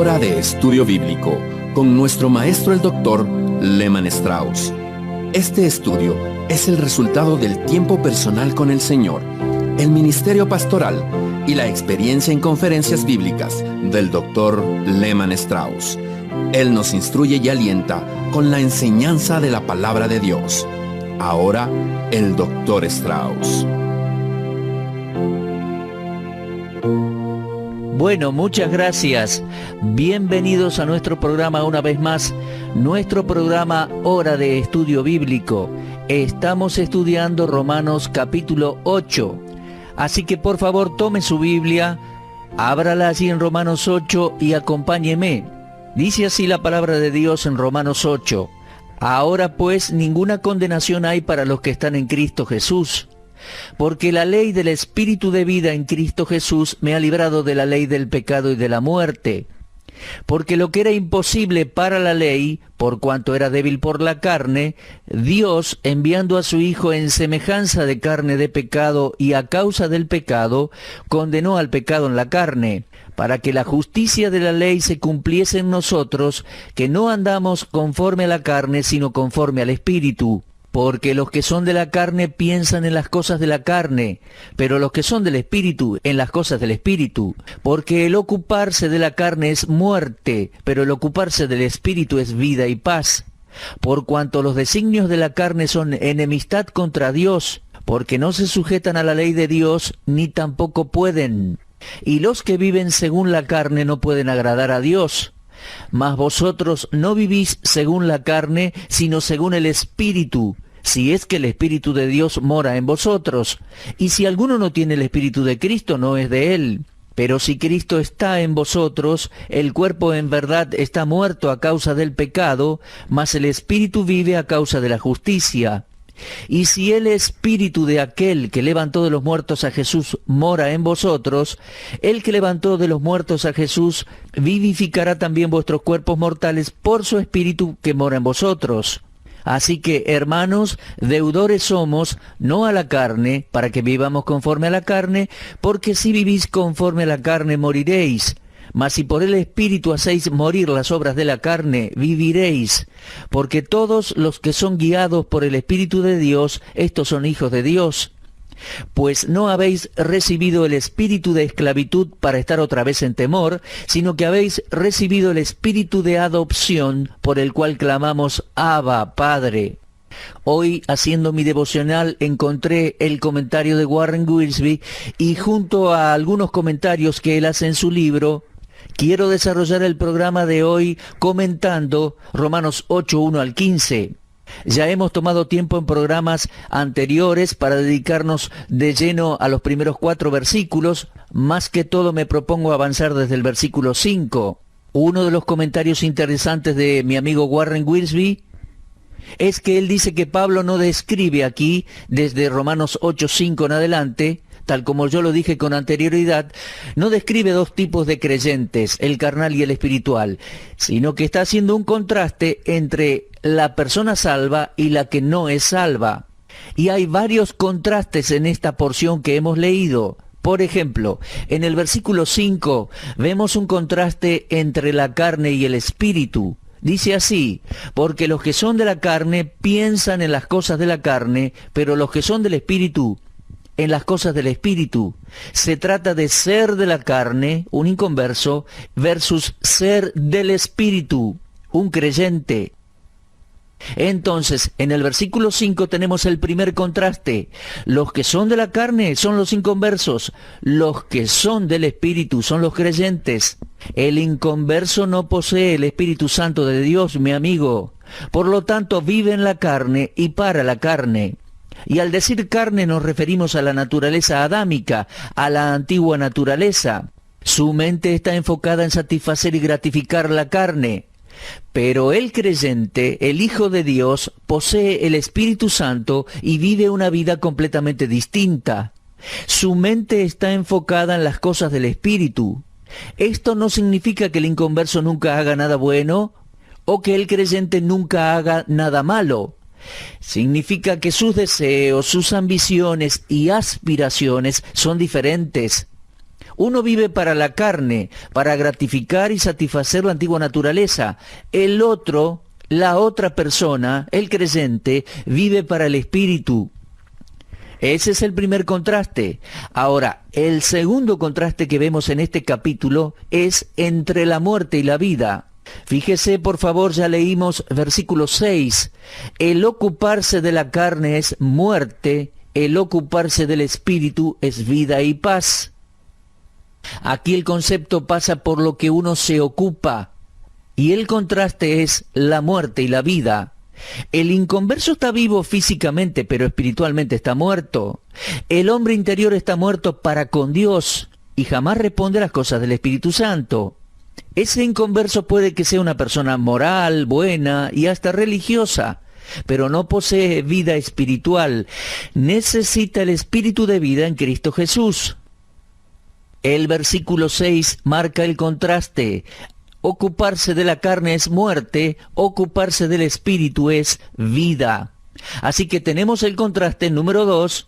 Hora de Estudio Bíblico con nuestro maestro el Dr. Lehman Strauss. Este estudio es el resultado del tiempo personal con el Señor, el ministerio pastoral y la experiencia en conferencias bíblicas del Dr. Lehman Strauss. Él nos instruye y alienta con la enseñanza de la palabra de Dios. Ahora, el Dr. Strauss. Bueno, muchas gracias. Bienvenidos a nuestro programa una vez más, nuestro programa Hora de Estudio Bíblico. Estamos estudiando Romanos capítulo 8. Así que por favor tome su Biblia, ábrala allí en Romanos 8 y acompáñeme. Dice así la palabra de Dios en Romanos 8. Ahora pues ninguna condenación hay para los que están en Cristo Jesús. Porque la ley del Espíritu de vida en Cristo Jesús me ha librado de la ley del pecado y de la muerte. Porque lo que era imposible para la ley, por cuanto era débil por la carne, Dios, enviando a su Hijo en semejanza de carne de pecado y a causa del pecado, condenó al pecado en la carne, para que la justicia de la ley se cumpliese en nosotros, que no andamos conforme a la carne, sino conforme al Espíritu. Porque los que son de la carne piensan en las cosas de la carne, pero los que son del Espíritu en las cosas del Espíritu. Porque el ocuparse de la carne es muerte, pero el ocuparse del Espíritu es vida y paz. Por cuanto los designios de la carne son enemistad contra Dios, porque no se sujetan a la ley de Dios, ni tampoco pueden. Y los que viven según la carne no pueden agradar a Dios. Mas vosotros no vivís según la carne, sino según el Espíritu, si es que el Espíritu de Dios mora en vosotros. Y si alguno no tiene el Espíritu de Cristo, no es de él. Pero si Cristo está en vosotros, el cuerpo en verdad está muerto a causa del pecado, mas el Espíritu vive a causa de la justicia. Y si el Espíritu de aquel que levantó de los muertos a Jesús mora en vosotros, el que levantó de los muertos a Jesús vivificará también vuestros cuerpos mortales por su Espíritu que mora en vosotros. Así que, hermanos, deudores somos, no a la carne, para que vivamos conforme a la carne, porque si vivís conforme a la carne moriréis. Mas si por el Espíritu hacéis morir las obras de la carne, viviréis. Porque todos los que son guiados por el Espíritu de Dios, estos son hijos de Dios. Pues no habéis recibido el espíritu de esclavitud para estar otra vez en temor, sino que habéis recibido el espíritu de adopción, por el cual clamamos, Abba, Padre. Hoy, haciendo mi devocional, encontré el comentario de Warren Wiersbe y junto a algunos comentarios que él hace en su libro, quiero desarrollar el programa de hoy comentando Romanos 8, 1 al 15. Ya hemos tomado tiempo en programas anteriores para dedicarnos de lleno a los primeros 4 versículos. Más que todo me propongo avanzar desde el versículo 5. Uno de los comentarios interesantes de mi amigo Warren Wiersbe es que él dice que Pablo no describe aquí, desde Romanos 8:5 en adelante, tal como yo lo dije con anterioridad, no describe 2 tipos de creyentes, el carnal y el espiritual, sino que está haciendo un contraste entre la persona salva y la que no es salva. Y hay varios contrastes en esta porción que hemos leído. Por ejemplo, en el versículo 5 vemos un contraste entre la carne y el espíritu. Dice así, porque los que son de la carne piensan en las cosas de la carne, pero los que son del espíritu, en las cosas del espíritu. Se trata de ser de la carne, un inconverso, versus ser del espíritu, un creyente. Entonces, en el versículo 5 tenemos el primer contraste. Los que son de la carne son los inconversos, los que son del Espíritu son los creyentes. El inconverso no posee el Espíritu Santo de Dios, mi amigo. Por lo tanto, vive en la carne y para la carne. Y al decir carne nos referimos a la naturaleza adámica, a la antigua naturaleza. Su mente está enfocada en satisfacer y gratificar la carne. Pero el creyente, el Hijo de Dios, posee el Espíritu Santo y vive una vida completamente distinta. Su mente está enfocada en las cosas del Espíritu. Esto no significa que el inconverso nunca haga nada bueno o que el creyente nunca haga nada malo. Significa que sus deseos, sus ambiciones y aspiraciones son diferentes. Uno vive para la carne, para gratificar y satisfacer la antigua naturaleza. El otro, la otra persona, el creyente, vive para el espíritu. Ese es el primer contraste. Ahora, el segundo contraste que vemos en este capítulo es entre la muerte y la vida. Fíjese, por favor, ya leímos versículo 6. El ocuparse de la carne es muerte, el ocuparse del espíritu es vida y paz. Aquí el concepto pasa por lo que uno se ocupa, y el contraste es la muerte y la vida. El inconverso está vivo físicamente, pero espiritualmente está muerto. El hombre interior está muerto para con Dios, y jamás responde a las cosas del Espíritu Santo. Ese inconverso puede que sea una persona moral, buena y hasta religiosa, pero no posee vida espiritual. Necesita el espíritu de vida en Cristo Jesús. El versículo 6 marca el contraste. Ocuparse de la carne es muerte, ocuparse del espíritu es vida. Así que tenemos el contraste número 2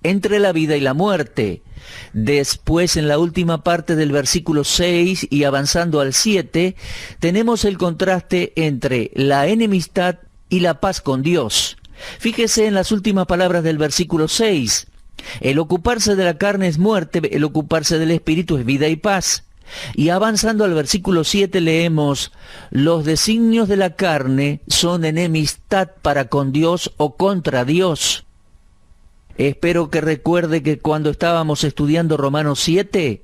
entre la vida y la muerte. Después, en la última parte del versículo 6 y avanzando al 7, tenemos el contraste entre la enemistad y la paz con Dios. Fíjese en las últimas palabras del versículo 6. El ocuparse de la carne es muerte, el ocuparse del espíritu es vida y paz. Y avanzando al versículo 7 leemos, los designios de la carne son enemistad para con Dios o contra Dios. Espero que recuerde que cuando estábamos estudiando Romanos 7,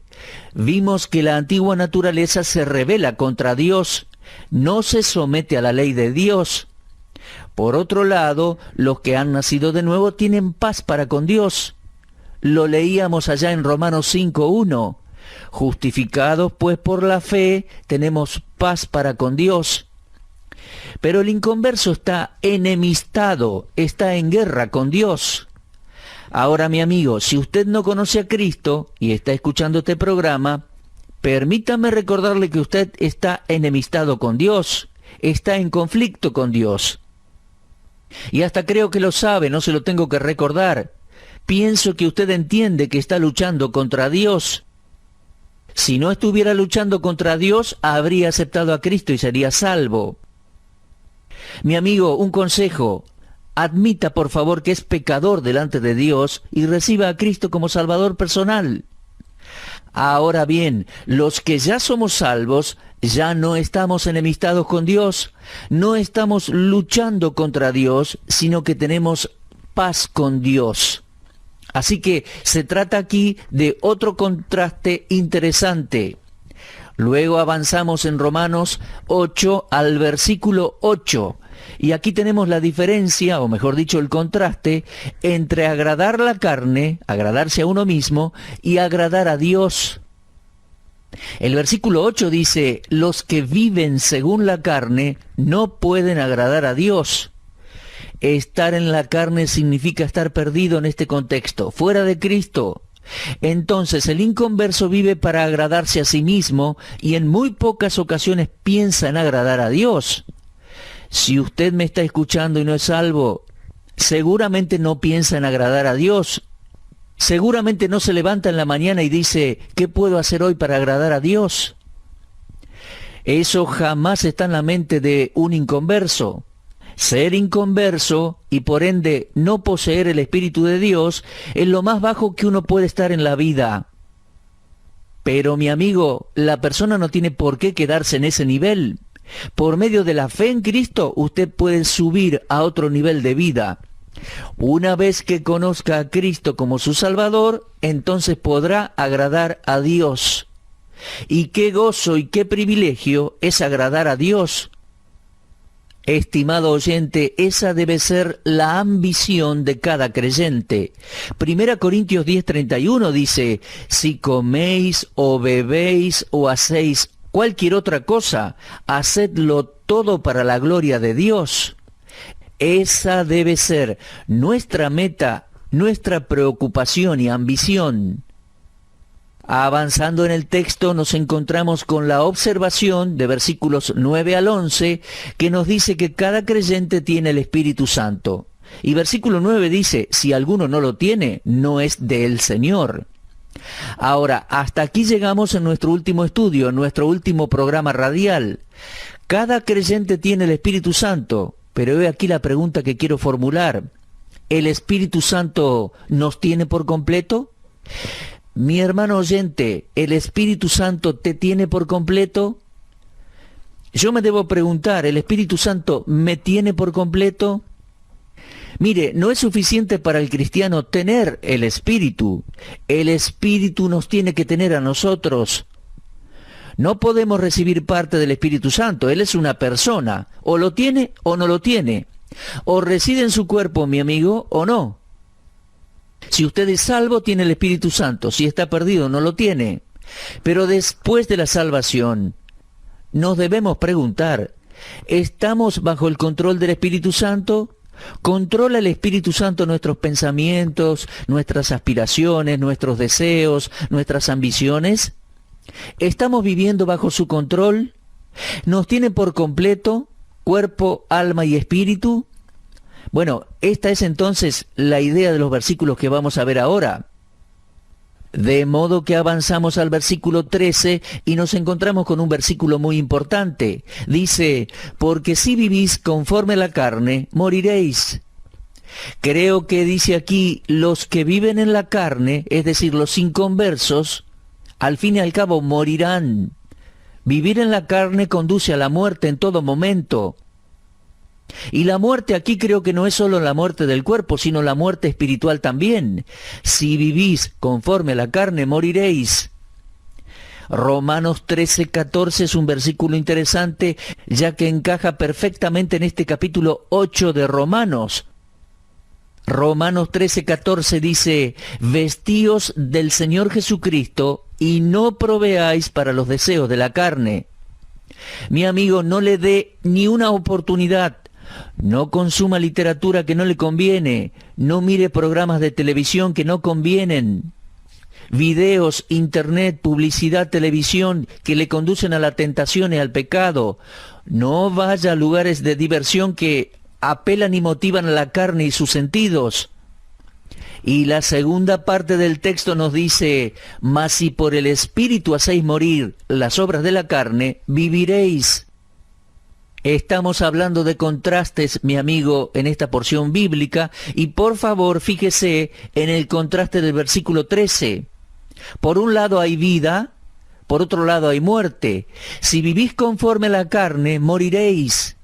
vimos que la antigua naturaleza se rebela contra Dios, no se somete a la ley de Dios. Por otro lado, los que han nacido de nuevo tienen paz para con Dios. Lo leíamos allá en Romanos 5:1. Justificados pues por la fe, tenemos paz para con Dios. Pero el inconverso está enemistado, está en guerra con Dios. Ahora, mi amigo, si usted no conoce a Cristo y está escuchando este programa, permítame recordarle que usted está enemistado con Dios, está en conflicto con Dios. Y hasta creo que lo sabe, no se lo tengo que recordar. Pienso que usted entiende que está luchando contra Dios. Si no estuviera luchando contra Dios, habría aceptado a Cristo y sería salvo. Mi amigo, un consejo. Admita, por favor, que es pecador delante de Dios y reciba a Cristo como Salvador personal. Ahora bien, los que ya somos salvos, ya no estamos enemistados con Dios, no estamos luchando contra Dios, sino que tenemos paz con Dios. Así que se trata aquí de otro contraste interesante. Luego avanzamos en Romanos 8 al versículo 8. Y aquí tenemos la diferencia, o mejor dicho, el contraste, entre agradar la carne, agradarse a uno mismo, y agradar a Dios. El versículo 8 dice, los que viven según la carne no pueden agradar a Dios. Estar en la carne significa estar perdido en este contexto, fuera de Cristo. Entonces el inconverso vive para agradarse a sí mismo y en muy pocas ocasiones piensa en agradar a Dios. Si usted me está escuchando y no es salvo, seguramente no piensa en agradar a Dios. Seguramente no se levanta en la mañana y dice, ¿qué puedo hacer hoy para agradar a Dios? Eso jamás está en la mente de un inconverso. Ser inconverso y por ende no poseer el Espíritu de Dios es lo más bajo que uno puede estar en la vida. Pero mi amigo, la persona no tiene por qué quedarse en ese nivel. Por medio de la fe en Cristo, usted puede subir a otro nivel de vida. Una vez que conozca a Cristo como su Salvador, entonces podrá agradar a Dios. Y qué gozo y qué privilegio es agradar a Dios. Estimado oyente, esa debe ser la ambición de cada creyente. 1 Corintios 10:31 dice, si coméis o bebéis o hacéis cualquier otra cosa, hacedlo todo para la gloria de Dios. Esa debe ser nuestra meta, nuestra preocupación y ambición. Avanzando en el texto nos encontramos con la observación de versículos 9 al 11 que nos dice que cada creyente tiene el Espíritu Santo. Y versículo 9 dice, si alguno no lo tiene, no es del Señor. Ahora, hasta aquí llegamos en nuestro último estudio, en nuestro último programa radial. Cada creyente tiene el Espíritu Santo, pero he aquí la pregunta que quiero formular. ¿El Espíritu Santo nos tiene por completo? Mi hermano oyente, ¿el Espíritu Santo te tiene por completo? Yo me debo preguntar, ¿el Espíritu Santo me tiene por completo? Mire, no es suficiente para el cristiano tener el Espíritu nos tiene que tener a nosotros. No podemos recibir parte del Espíritu Santo, Él es una persona, o lo tiene o no lo tiene, o reside en su cuerpo, mi amigo, o no. Si usted es salvo, tiene el Espíritu Santo, si está perdido, no lo tiene. Pero después de la salvación, nos debemos preguntar, ¿estamos bajo el control del Espíritu Santo? ¿Controla el Espíritu Santo nuestros pensamientos, nuestras aspiraciones, nuestros deseos, nuestras ambiciones? ¿Estamos viviendo bajo su control? ¿Nos tiene por completo, cuerpo, alma y espíritu? Bueno, esta es entonces la idea de los versículos que vamos a ver ahora. De modo que avanzamos al versículo 13 y nos encontramos con un versículo muy importante. Dice, porque si vivís conforme a la carne, moriréis. Creo que dice aquí, los que viven en la carne, es decir, los inconversos, al fin y al cabo morirán. Vivir en la carne conduce a la muerte en todo momento. Y la muerte aquí creo que no es solo la muerte del cuerpo, sino la muerte espiritual también. Si vivís conforme a la carne, moriréis. Romanos 13:14 es un versículo interesante, ya que encaja perfectamente en este capítulo 8 de Romanos. Romanos 13:14 dice, vestíos del Señor Jesucristo y no proveáis para los deseos de la carne. Mi amigo, no le dé ni una oportunidad. No consuma literatura que no le conviene, no mire programas de televisión que no convienen, videos, internet, publicidad, televisión que le conducen a la tentación y al pecado. No vaya a lugares de diversión que apelan y motivan a la carne y sus sentidos. Y la segunda parte del texto nos dice, mas si por el Espíritu hacéis morir las obras de la carne, viviréis. Estamos hablando de contrastes, mi amigo, en esta porción bíblica, y por favor fíjese en el contraste del versículo 13. Por un lado hay vida, por otro lado hay muerte. Si vivís conforme a la carne, moriréis.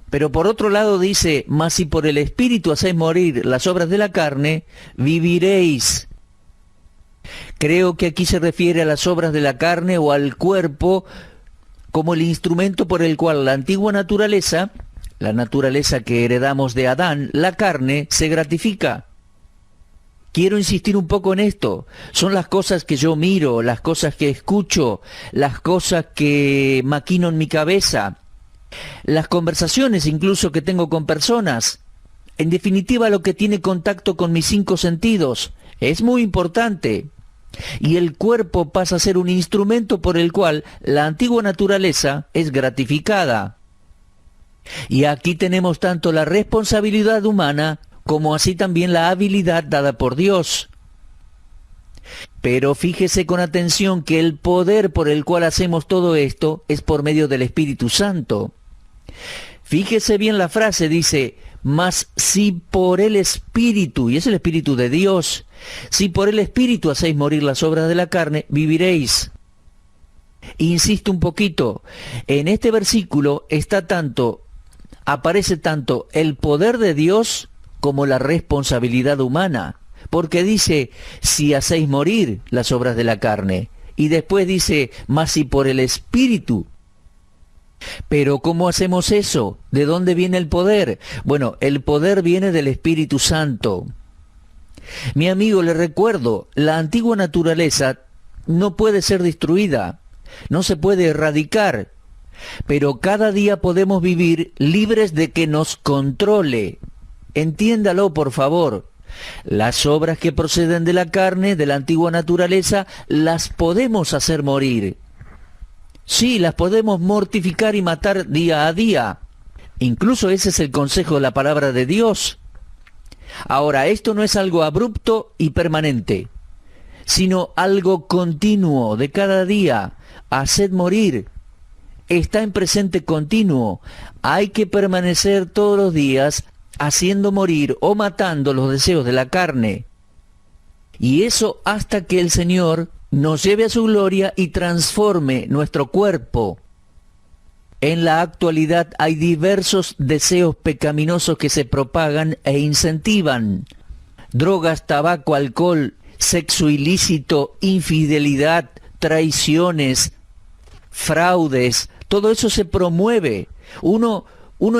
Pero por otro lado dice, mas si por el Espíritu hacéis morir las obras de la carne, viviréis. Creo que aquí se refiere a las obras de la carne o al cuerpo, como el instrumento por el cual la antigua naturaleza, la naturaleza que heredamos de Adán, la carne, se gratifica. Quiero insistir un poco en esto. Son las cosas que yo miro, las cosas que escucho, las cosas que maquino en mi cabeza, las conversaciones incluso que tengo con personas. En definitiva, lo que tiene contacto con mis 5 sentidos. Es muy importante. Y el cuerpo pasa a ser un instrumento por el cual la antigua naturaleza es gratificada. Y aquí tenemos tanto la responsabilidad humana como así también la habilidad dada por Dios. Pero fíjese con atención que el poder por el cual hacemos todo esto es por medio del Espíritu Santo. Fíjese bien la frase, dice, mas si por el Espíritu, y es el Espíritu de Dios, si por el Espíritu hacéis morir las obras de la carne, viviréis. Insisto un poquito, en este versículo aparece tanto el poder de Dios como la responsabilidad humana, porque dice, si hacéis morir las obras de la carne, y después dice, mas si por el Espíritu. Pero ¿cómo hacemos eso? ¿De dónde viene el poder? Bueno, el poder viene del Espíritu Santo. Mi amigo, le recuerdo, la antigua naturaleza no puede ser destruida, no se puede erradicar, pero cada día podemos vivir libres de que nos controle. Entiéndalo, por favor. Las obras que proceden de la carne, de la antigua naturaleza, las podemos hacer morir. Sí, las podemos mortificar y matar día a día. Incluso ese es el consejo de la palabra de Dios. Ahora, esto no es algo abrupto y permanente, sino algo continuo de cada día. Haced morir. Está en presente continuo. Hay que permanecer todos los días haciendo morir o matando los deseos de la carne. Y eso hasta que el Señor nos lleve a su gloria y transforme nuestro cuerpo. En la actualidad hay diversos deseos pecaminosos que se propagan e incentivan. Drogas, tabaco, alcohol, sexo ilícito, infidelidad, traiciones, fraudes, todo eso se promueve. Uno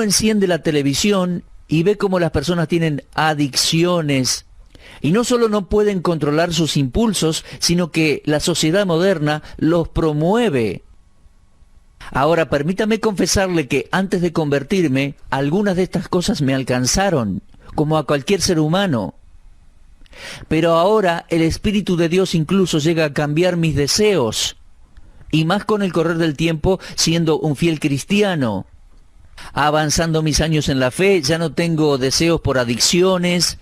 enciende la televisión y ve cómo las personas tienen adicciones. Y no solo no pueden controlar sus impulsos, sino que la sociedad moderna los promueve. Ahora, permítame confesarle que antes de convertirme, algunas de estas cosas me alcanzaron, como a cualquier ser humano. Pero ahora el Espíritu de Dios incluso llega a cambiar mis deseos, y más con el correr del tiempo siendo un fiel cristiano. Avanzando mis años en la fe, ya no tengo deseos por adicciones,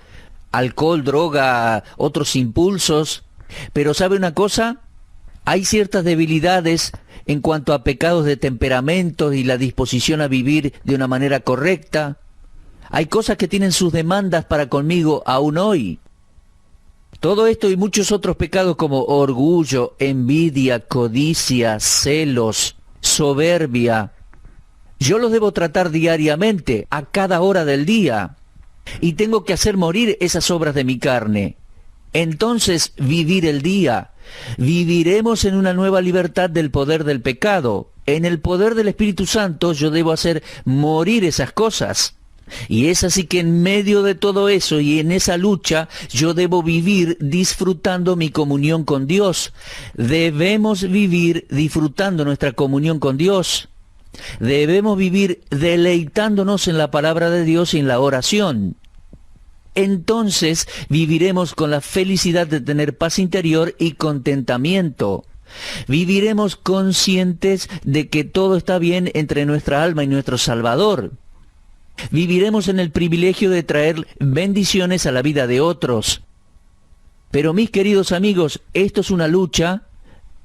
alcohol, droga, otros impulsos. Pero ¿sabe una cosa? Hay ciertas debilidades en cuanto a pecados de temperamento y la disposición a vivir de una manera correcta. Hay cosas que tienen sus demandas para conmigo aún hoy. Todo esto y muchos otros pecados como orgullo, envidia, codicia, celos, soberbia, yo los debo tratar diariamente, a cada hora del día. Y tengo que hacer morir esas obras de mi carne. Entonces, vivir el día. Viviremos en una nueva libertad del poder del pecado. En el poder del Espíritu Santo yo debo hacer morir esas cosas. Y es así que en medio de todo eso y en esa lucha yo debo vivir disfrutando mi comunión con Dios. Debemos vivir disfrutando nuestra comunión con Dios. Debemos vivir deleitándonos en la palabra de Dios y en la oración. Entonces viviremos con la felicidad de tener paz interior y contentamiento. Viviremos conscientes de que todo está bien entre nuestra alma y nuestro Salvador. Viviremos en el privilegio de traer bendiciones a la vida de otros. Pero mis queridos amigos, esto es una lucha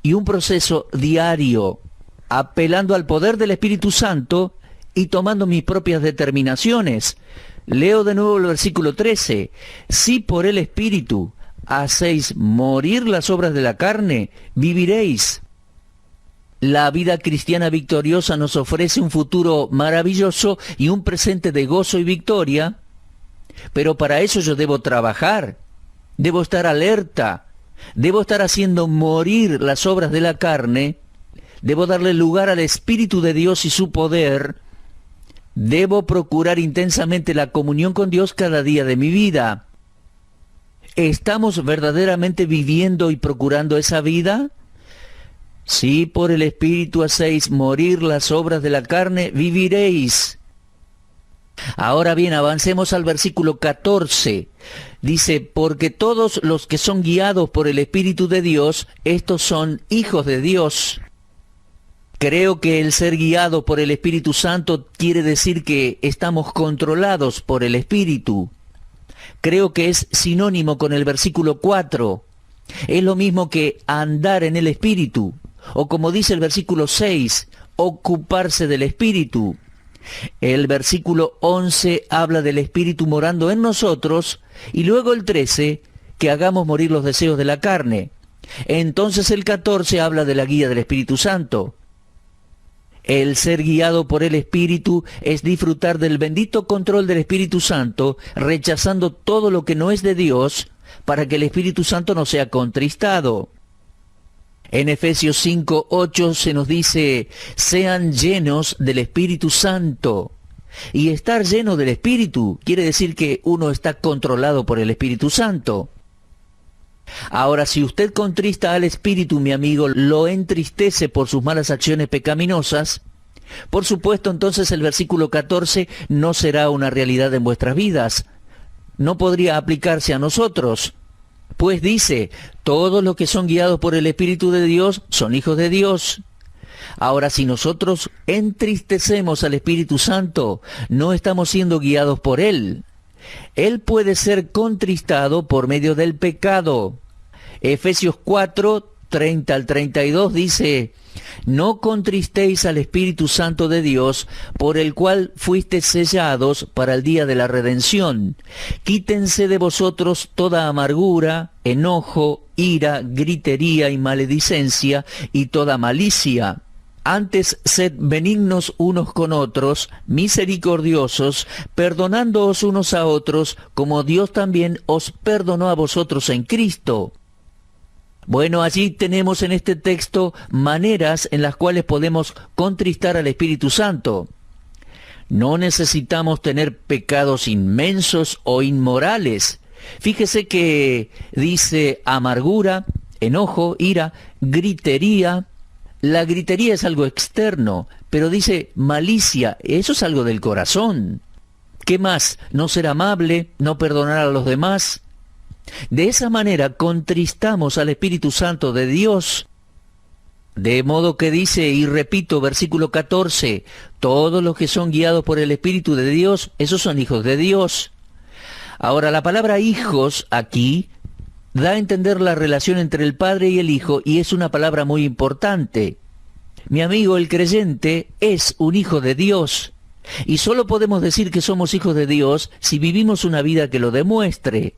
y un proceso diario, apelando al poder del Espíritu Santo y tomando mis propias determinaciones. Leo de nuevo el versículo 13. Si por el Espíritu hacéis morir las obras de la carne, viviréis. La vida cristiana victoriosa nos ofrece un futuro maravilloso y un presente de gozo y victoria, pero para eso yo debo trabajar, debo estar alerta, debo estar haciendo morir las obras de la carne, debo darle lugar al Espíritu de Dios y su poder, debo procurar intensamente la comunión con Dios cada día de mi vida. ¿Estamos verdaderamente viviendo y procurando esa vida? Si por el Espíritu hacéis morir las obras de la carne, viviréis. Ahora bien, avancemos al versículo 14. Dice, porque todos los que son guiados por el Espíritu de Dios, estos son hijos de Dios. Creo que el ser guiado por el Espíritu Santo quiere decir que estamos controlados por el Espíritu. Creo que es sinónimo con el versículo 4. Es lo mismo que andar en el Espíritu. O como dice el versículo 6, ocuparse del Espíritu. El versículo 11 habla del Espíritu morando en nosotros, y luego el 13, que hagamos morir los deseos de la carne. Entonces el 14 habla de la guía del Espíritu Santo. El ser guiado por el Espíritu es disfrutar del bendito control del Espíritu Santo, rechazando todo lo que no es de Dios, para que el Espíritu Santo no sea contristado. En Efesios 5:8 se nos dice, sean llenos del Espíritu Santo. Y estar lleno del Espíritu quiere decir que uno está controlado por el Espíritu Santo. Ahora, si usted contrista al Espíritu, mi amigo, lo entristece por sus malas acciones pecaminosas, por supuesto, entonces el versículo 14 no será una realidad en vuestras vidas. No podría aplicarse a nosotros. Pues dice, todos los que son guiados por el Espíritu de Dios son hijos de Dios. Ahora, si nosotros entristecemos al Espíritu Santo, no estamos siendo guiados por Él. Él puede ser contristado por medio del pecado. Efesios 4, 30 al 32 dice: no contristéis al Espíritu Santo de Dios, por el cual fuisteis sellados para el día de la redención. Quítense de vosotros toda amargura, enojo, ira, gritería y maledicencia, y toda malicia. Antes sed benignos unos con otros, misericordiosos, perdonándoos unos a otros, como Dios también os perdonó a vosotros en Cristo. Bueno, allí tenemos en este texto maneras en las cuales podemos contristar al Espíritu Santo. No necesitamos tener pecados inmensos o inmorales. Fíjese que dice amargura, enojo, ira, gritería. La gritería es algo externo, pero dice malicia, eso es algo del corazón. ¿Qué más? No ser amable, no perdonar a los demás. De esa manera contristamos al Espíritu Santo de Dios. De modo que dice, y repito, versículo 14, todos los que son guiados por el Espíritu de Dios, esos son hijos de Dios. Ahora, la palabra hijos aquí da a entender la relación entre el Padre y el Hijo, y es una palabra muy importante. Mi amigo, el creyente es un hijo de Dios, y solo podemos decir que somos hijos de Dios si vivimos una vida que lo demuestre.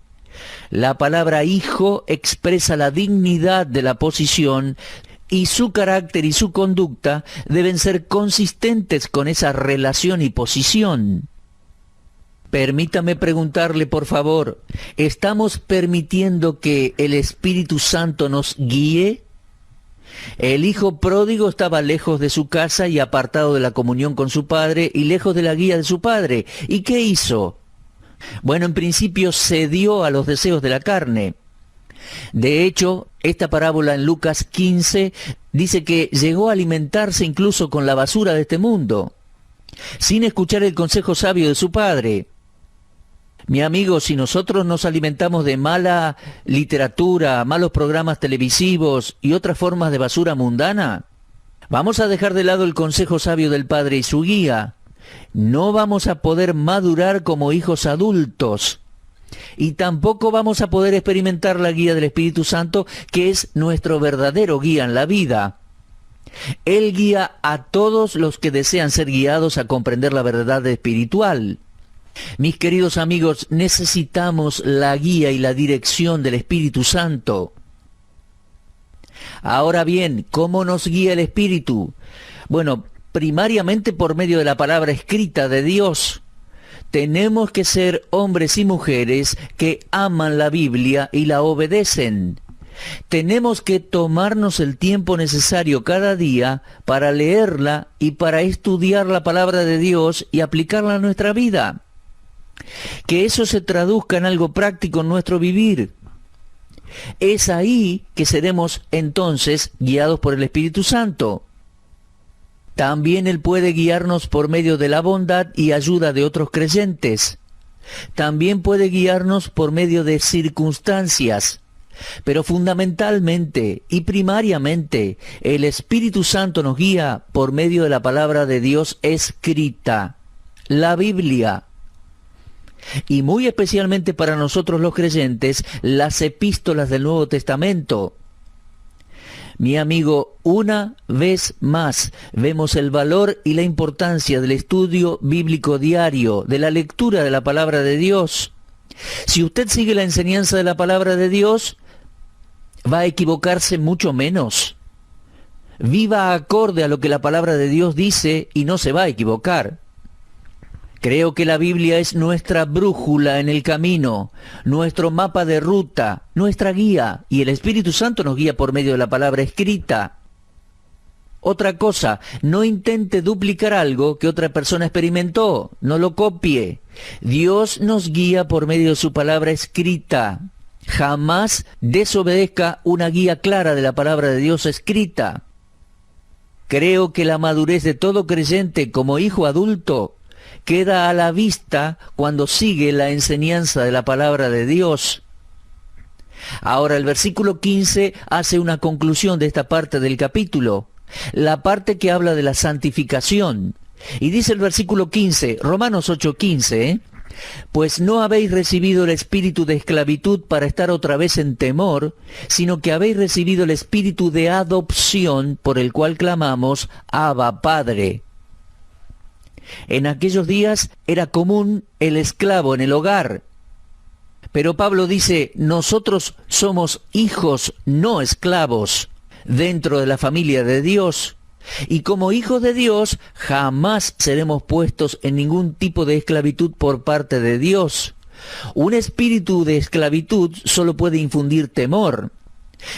La palabra hijo expresa la dignidad de la posición, y su carácter y su conducta deben ser consistentes con esa relación y posición. Permítame preguntarle, por favor, ¿estamos permitiendo que el Espíritu Santo nos guíe? El hijo pródigo estaba lejos de su casa y apartado de la comunión con su padre y lejos de la guía de su padre. ¿Y qué hizo? Bueno, en principio cedió a los deseos de la carne. De hecho, esta parábola en Lucas 15 dice que llegó a alimentarse incluso con la basura de este mundo, sin escuchar el consejo sabio de su padre. Mi amigo, si nosotros nos alimentamos de mala literatura, malos programas televisivos y otras formas de basura mundana, vamos a dejar de lado el consejo sabio del Padre y su guía. No vamos a poder madurar como hijos adultos. Y tampoco vamos a poder experimentar la guía del Espíritu Santo, que es nuestro verdadero guía en la vida. Él guía a todos los que desean ser guiados a comprender la verdad espiritual. Mis queridos amigos, necesitamos la guía y la dirección del Espíritu Santo. Ahora bien, ¿cómo nos guía el Espíritu? Bueno, primariamente por medio de la palabra escrita de Dios. Tenemos que ser hombres y mujeres que aman la Biblia y la obedecen. Tenemos que tomarnos el tiempo necesario cada día para leerla y para estudiar la palabra de Dios y aplicarla a nuestra vida. Que eso se traduzca en algo práctico en nuestro vivir. Es ahí que seremos entonces guiados por el Espíritu Santo. También Él puede guiarnos por medio de la bondad y ayuda de otros creyentes. También puede guiarnos por medio de circunstancias. Pero fundamentalmente y primariamente, el Espíritu Santo nos guía por medio de la palabra de Dios escrita, la Biblia. Y muy especialmente para nosotros los creyentes, las epístolas del Nuevo Testamento. Mi amigo, una vez más vemos el valor y la importancia del estudio bíblico diario, de la lectura de la palabra de Dios. Si usted sigue la enseñanza de la palabra de Dios, va a equivocarse mucho menos. Viva acorde a lo que la palabra de Dios dice y no se va a equivocar. Creo que la Biblia es nuestra brújula en el camino, nuestro mapa de ruta, nuestra guía, y el Espíritu Santo nos guía por medio de la palabra escrita. Otra cosa, no intente duplicar algo que otra persona experimentó, no lo copie. Dios nos guía por medio de su palabra escrita. Jamás desobedezca una guía clara de la palabra de Dios escrita. Creo que la madurez de todo creyente como hijo adulto queda a la vista cuando sigue la enseñanza de la palabra de Dios. Ahora, el versículo 15 hace una conclusión de esta parte del capítulo, la parte que habla de la santificación. Y dice el versículo 15, Romanos 8:15, Pues no habéis recibido el espíritu de esclavitud para estar otra vez en temor, sino que habéis recibido el espíritu de adopción por el cual clamamos, Abba, Padre. En aquellos días era común el esclavo en el hogar. Pero Pablo dice, nosotros somos hijos, no esclavos, dentro de la familia de Dios. Y como hijos de Dios, jamás seremos puestos en ningún tipo de esclavitud por parte de Dios. Un espíritu de esclavitud solo puede infundir temor.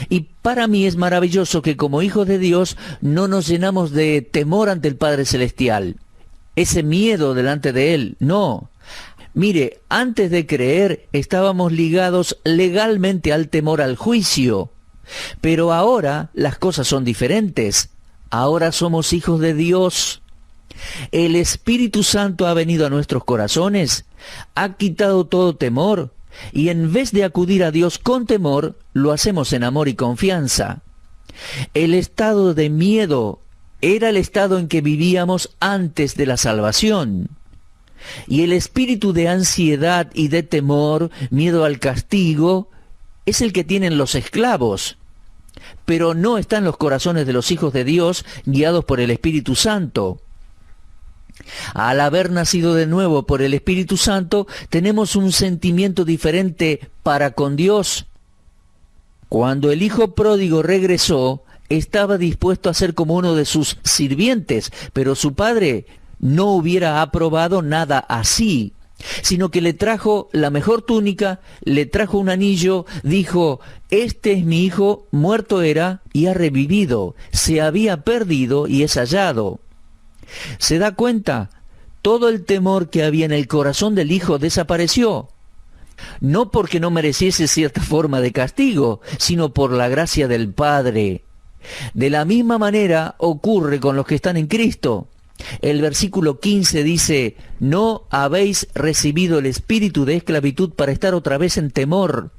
Y para mí es maravilloso que como hijos de Dios no nos llenamos de temor ante el Padre Celestial. Ese miedo delante de Él, no. Mire, antes de creer estábamos ligados legalmente al temor al juicio. Pero ahora las cosas son diferentes. Ahora somos hijos de Dios. El Espíritu Santo ha venido a nuestros corazones, ha quitado todo temor, y en vez de acudir a Dios con temor, lo hacemos en amor y confianza. El estado de miedo era el estado en que vivíamos antes de la salvación. Y el espíritu de ansiedad y de temor, miedo al castigo, es el que tienen los esclavos. Pero no está en los corazones de los hijos de Dios guiados por el Espíritu Santo. Al haber nacido de nuevo por el Espíritu Santo, tenemos un sentimiento diferente para con Dios. Cuando el hijo pródigo regresó, estaba dispuesto a ser como uno de sus sirvientes, pero su padre no hubiera aprobado nada así, sino que le trajo la mejor túnica, le trajo un anillo, dijo, este es mi hijo, muerto era y ha revivido, se había perdido y es hallado. ¿Se da cuenta? Todo el temor que había en el corazón del hijo desapareció. No porque no mereciese cierta forma de castigo, sino por la gracia del Padre. De la misma manera ocurre con los que están en Cristo. El versículo 15 dice, no habéis recibido el espíritu de esclavitud para estar otra vez en temor,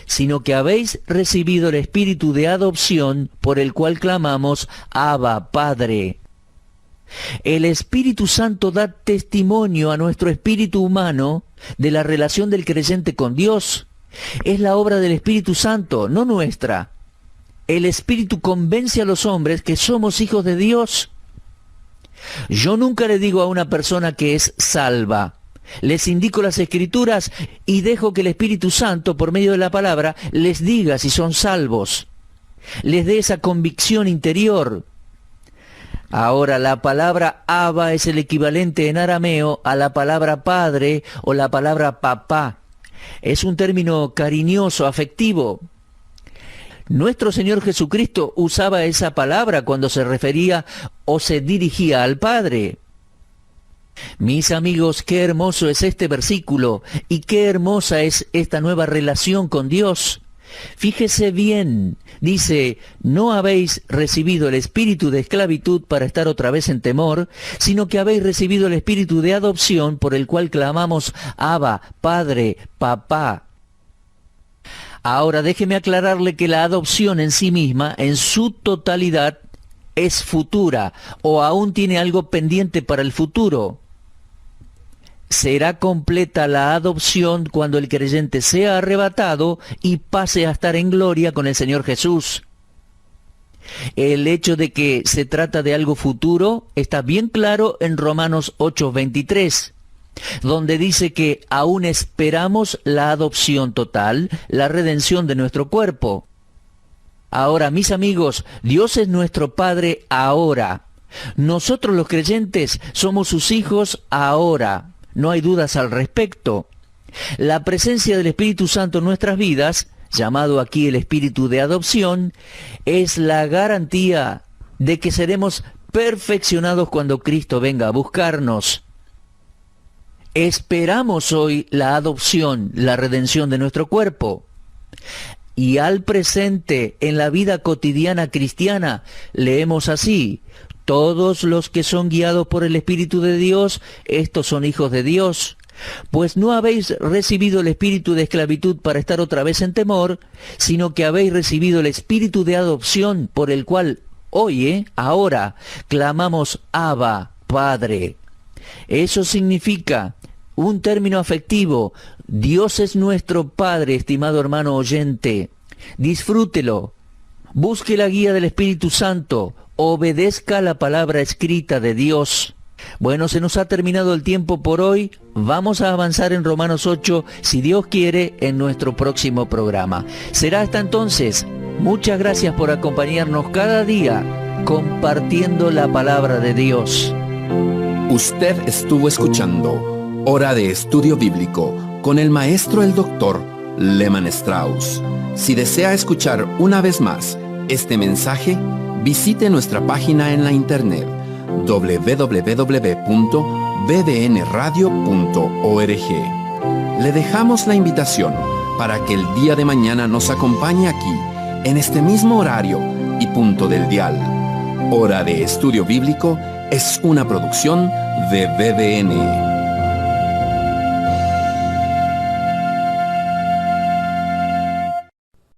sino que habéis recibido el espíritu de adopción por el cual clamamos, Abba, Padre. El Espíritu Santo da testimonio a nuestro espíritu humano de la relación del creyente con Dios. Es la obra del Espíritu Santo, no nuestra. El Espíritu convence a los hombres que somos hijos de Dios. Yo nunca le digo a una persona que es salva. Les indico las Escrituras y dejo que el Espíritu Santo, por medio de la palabra, les diga si son salvos. Les dé esa convicción interior. Ahora, la palabra Abba es el equivalente en arameo a la palabra padre o la palabra papá. Es un término cariñoso, afectivo. Nuestro Señor Jesucristo usaba esa palabra cuando se refería o se dirigía al Padre. Mis amigos, qué hermoso es este versículo y qué hermosa es esta nueva relación con Dios. Fíjese bien, dice, no habéis recibido el espíritu de esclavitud para estar otra vez en temor, sino que habéis recibido el espíritu de adopción por el cual clamamos, Abba, Padre, Papá. Ahora déjeme aclararle que la adopción en sí misma, en su totalidad, es futura o aún tiene algo pendiente para el futuro. Será completa la adopción cuando el creyente sea arrebatado y pase a estar en gloria con el Señor Jesús. El hecho de que se trata de algo futuro está bien claro en Romanos 8:23, donde dice que aún esperamos la adopción total, la redención de nuestro cuerpo. Ahora, mis amigos, Dios es nuestro Padre ahora. Nosotros los creyentes somos sus hijos ahora. No hay dudas al respecto. La presencia del Espíritu Santo en nuestras vidas, llamado aquí el Espíritu de adopción, es la garantía de que seremos perfeccionados cuando Cristo venga a buscarnos. Esperamos hoy la adopción, la redención de nuestro cuerpo. Y al presente, en la vida cotidiana cristiana, leemos así: todos los que son guiados por el Espíritu de Dios, estos son hijos de Dios. Pues no habéis recibido el espíritu de esclavitud para estar otra vez en temor, sino que habéis recibido el espíritu de adopción por el cual hoy, ahora, clamamos Abba, Padre. Eso significa un término afectivo. Dios es nuestro Padre, estimado hermano oyente. Disfrútelo. Busque la guía del Espíritu Santo. Obedezca la palabra escrita de Dios. Bueno, se nos ha terminado el tiempo por hoy. Vamos a avanzar en Romanos 8, si Dios quiere, en nuestro próximo programa. Será hasta entonces. Muchas gracias por acompañarnos cada día compartiendo la palabra de Dios. Usted estuvo escuchando Hora de Estudio Bíblico con el maestro el doctor Lehman Strauss. Si desea escuchar una vez más este mensaje, visite nuestra página en la internet www.bbnradio.org. Le dejamos la invitación para que el día de mañana nos acompañe aquí, en este mismo horario y punto del dial. Hora de Estudio Bíblico es una producción de BBN.